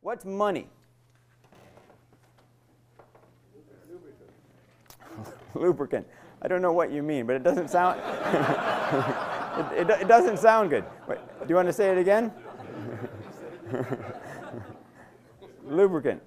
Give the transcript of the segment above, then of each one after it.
What's money? Lubricant. I don't know what you mean, but it doesn't sound it doesn't sound good. Wait, do you want to say it again? Lubricant.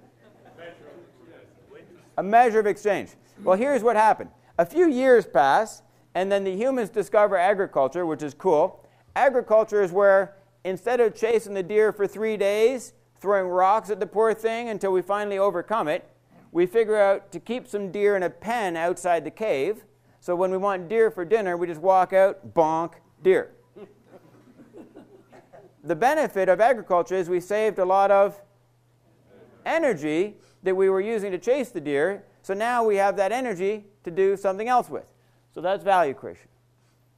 A measure of exchange. Well, here's what happened. A few years pass, and then the humans discover agriculture, which is cool. Agriculture is where instead of chasing the deer for 3 days, throwing rocks at the poor thing until we finally overcome it, we figure out to keep some deer in a pen outside the cave. So when we want deer for dinner, we just walk out, bonk, deer. The benefit of agriculture is we saved a lot of energy that we were using to chase the deer. So now we have that energy to do something else with. So that's value creation.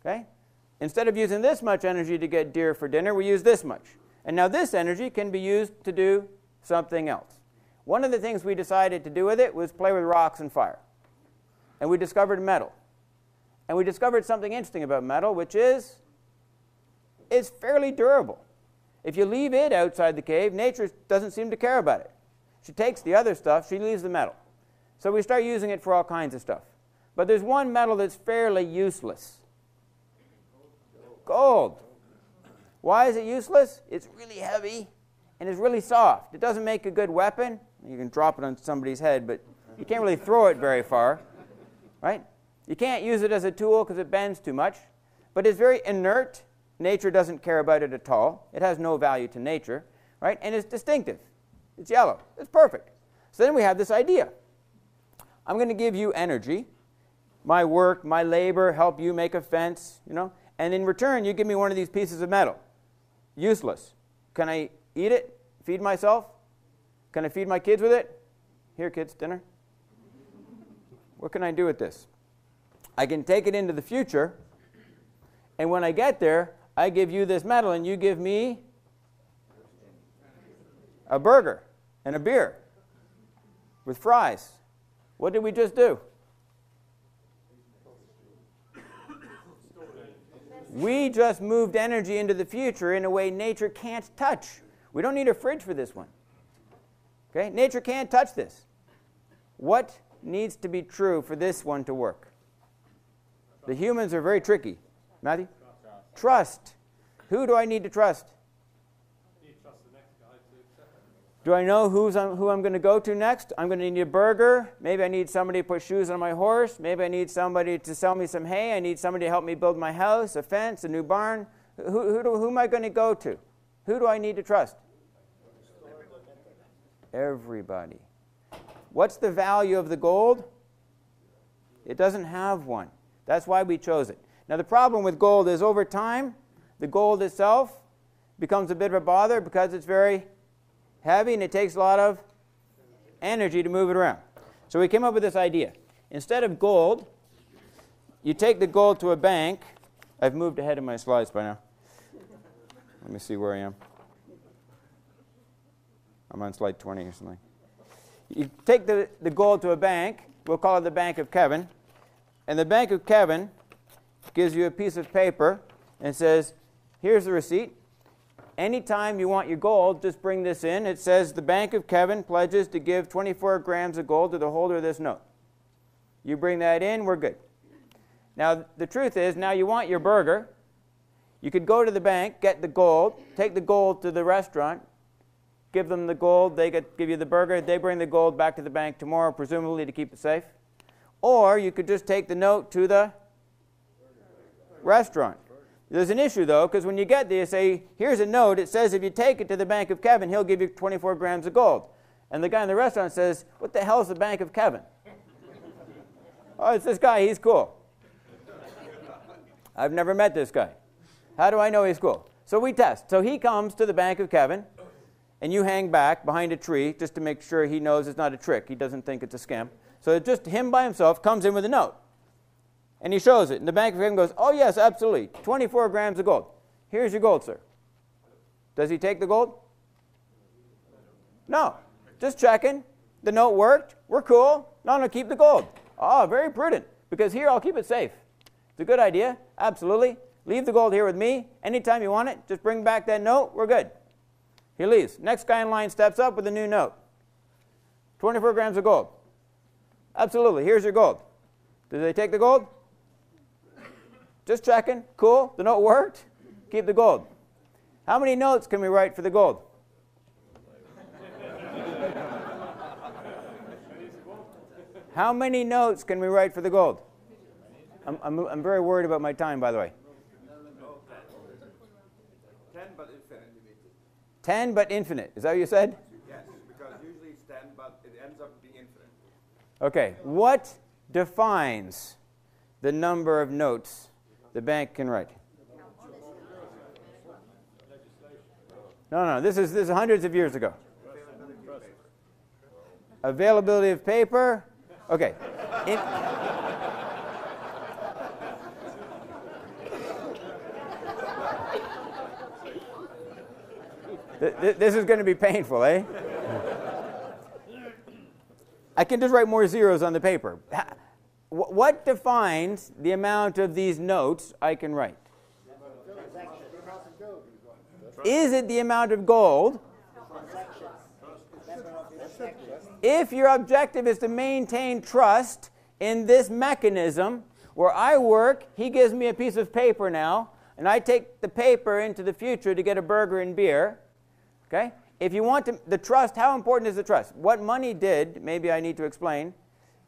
Okay? Instead of using this much energy to get deer for dinner, we use this much. And now this energy can be used to do something else. One of the things we decided to do with it was play with rocks and fire. And we discovered metal. And we discovered something interesting about metal, which is it's fairly durable. If you leave it outside the cave, nature doesn't seem to care about it. She takes the other stuff, she leaves the metal. So we start using it for all kinds of stuff. But there's one metal that's fairly useless. Gold. Why is it useless? It's really heavy and it's really soft. It doesn't make a good weapon. You can drop it on somebody's head, but you can't really throw it very far. Right? You can't use it as a tool because it bends too much. But it's very inert. Nature doesn't care about it at all. It has no value to nature. Right? And it's distinctive. It's yellow. It's perfect. So then we have this idea. I'm going to give you energy, my work, my labor, help you make a fence, and in return you give me one of these pieces of metal. Useless. Can I eat it? Feed myself? Can I feed my kids with it? Here, kids, dinner. What can I do with this? I can take it into the future, and when I get there, I give you this metal, and you give me a burger and a beer with fries. What did we just do? We just moved energy into the future in a way nature can't touch. We don't need a fridge for this one. Okay? Nature can't touch this. What needs to be true for this one to work? The humans are very tricky. Matthew? Trust. Who do I need to trust? Do I know who I'm going to go to next? I'm going to need a burger. Maybe I need somebody to put shoes on my horse. Maybe I need somebody to sell me some hay. I need somebody to help me build my house, a fence, a new barn. Who am I going to go to? Who do I need to trust? Everybody. What's the value of the gold? It doesn't have one. That's why we chose it. Now the problem with gold is over time, the gold itself becomes a bit of a bother because it's very heavy and it takes a lot of energy to move it around. So we came up with this idea. Instead of gold, you take the gold to a bank. I've moved ahead in my slides by now. Let me see where I am. I'm on slide 20 or something. You take the gold to a bank. We'll call it the Bank of Kevin. And the Bank of Kevin gives you a piece of paper and says, here's the receipt. Anytime you want your gold, just bring this in. It says the Bank of Kevin pledges to give 24 grams of gold to the holder of this note. You bring that in, we're good. Now, the truth is, now you want your burger. You could go to the bank, get the gold, take the gold to the restaurant, give them the gold, they give you the burger, they bring the gold back to the bank tomorrow, presumably to keep it safe. Or you could just take the note to the restaurant. There's an issue, though, because when you get there, you say, here's a note. It says if you take it to the Bank of Kevin, he'll give you 24 grams of gold. And the guy in the restaurant says, what the hell is the Bank of Kevin? Oh, it's this guy. He's cool. I've never met this guy. How do I know he's cool? So we test. So he comes to the Bank of Kevin, and you hang back behind a tree just to make sure he knows it's not a trick. He doesn't think it's a scam. So just him by himself comes in with a note. And he shows it. And the Bank of Kevin goes, oh, yes, absolutely. 24 grams of gold. Here's your gold, sir. Does he take the gold? No. Just checking. The note worked. We're cool. No, keep the gold. Oh, very prudent. Because here, I'll keep it safe. It's a good idea. Absolutely. Leave the gold here with me. Anytime you want it, just bring back that note. We're good. He leaves. Next guy in line steps up with a new note. 24 grams of gold. Absolutely. Here's your gold. Did they take the gold? Just checking. Cool. The note worked. Keep the gold. How many notes can we write for the gold? How many notes can we write for the gold? I'm very worried about my time, by the way. 10 but infinite. 10 but infinite. Is that what you said? Yes, because usually it's 10 but it ends up being infinite. Okay. What defines the number of notes the bank can write? No. This is hundreds of years ago. Availability of paper. Okay. This is going to be painful, eh? I can just write more zeros on the paper. What defines the amount of these notes I can write? Is it the amount of gold? If your objective is to maintain trust in this mechanism, where I work, he gives me a piece of paper now, and I take the paper into the future to get a burger and beer. Okay? If you want the trust, how important is the trust? What money did, maybe I need to explain,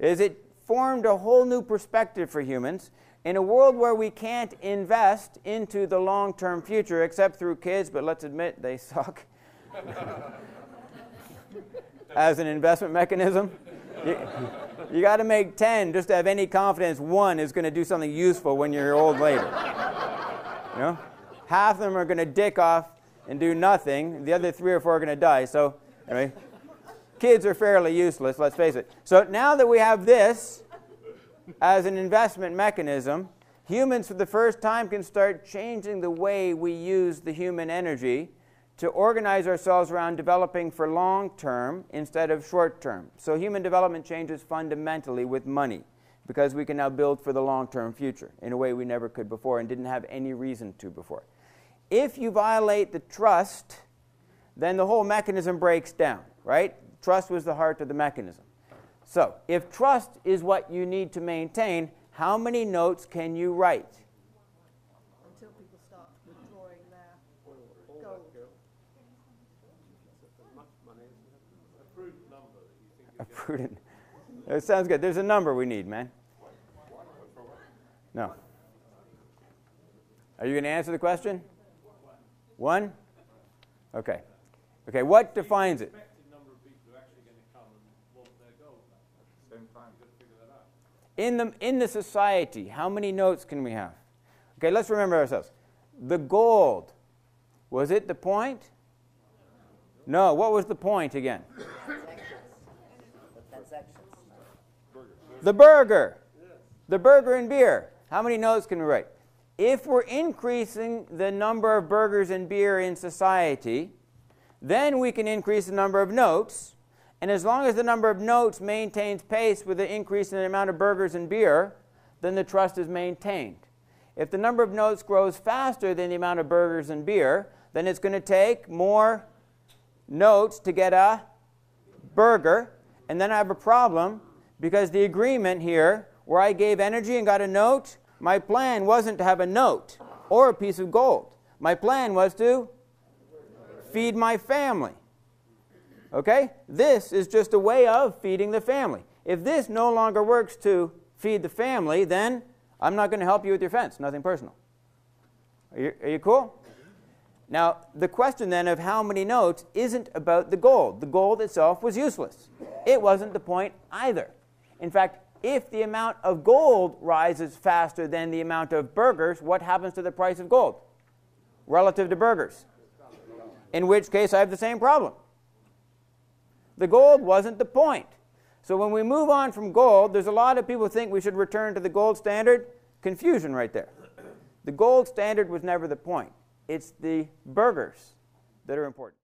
is it formed a whole new perspective for humans. In a world where we can't invest into the long-term future except through kids, but let's admit they suck as an investment mechanism. You got to make 10 just to have any confidence one is going to do something useful when you're old later. You know? Half of them are going to dick off and do nothing. The other 3 or 4 are going to die. So anyway, kids are fairly useless, let's face it. So now that we have this as an investment mechanism, humans for the first time can start changing the way we use the human energy to organize ourselves around developing for long term instead of short term. So human development changes fundamentally with money, because we can now build for the long-term future in a way we never could before and didn't have any reason to before. If you violate the trust, then the whole mechanism breaks down, right? Trust was the heart of the mechanism. So if trust is what you need to maintain, how many notes can you write? Until people start withdrawing their gold. A prudent number that you think A prudent. That sounds good. There's a number we need, man. No. Are you going to answer the question? 1? Okay. Okay, what defines it? In the society, how many notes can we have? Okay, let's remember ourselves. The gold, was it the point? No, what was the point again? The burger. The burger and beer. How many notes can we write? If we're increasing the number of burgers and beer in society, then we can increase the number of notes. And as long as the number of notes maintains pace with the increase in the amount of burgers and beer, then the trust is maintained. If the number of notes grows faster than the amount of burgers and beer, then it's going to take more notes to get a burger. And then I have a problem, because the agreement here, where I gave energy and got a note, my plan wasn't to have a note or a piece of gold. My plan was to feed my family. Okay? This is just a way of feeding the family. If this no longer works to feed the family, then I'm not going to help you with your fence. Nothing personal. Are you cool? Now, the question then of how many notes isn't about the gold. The gold itself was useless. It wasn't the point either. In fact, if the amount of gold rises faster than the amount of burgers, what happens to the price of gold relative to burgers? In which case, I have the same problem. The gold wasn't the point. So when we move on from gold, there's a lot of people who think we should return to the gold standard. Confusion right there. The gold standard was never the point. It's the burgers that are important.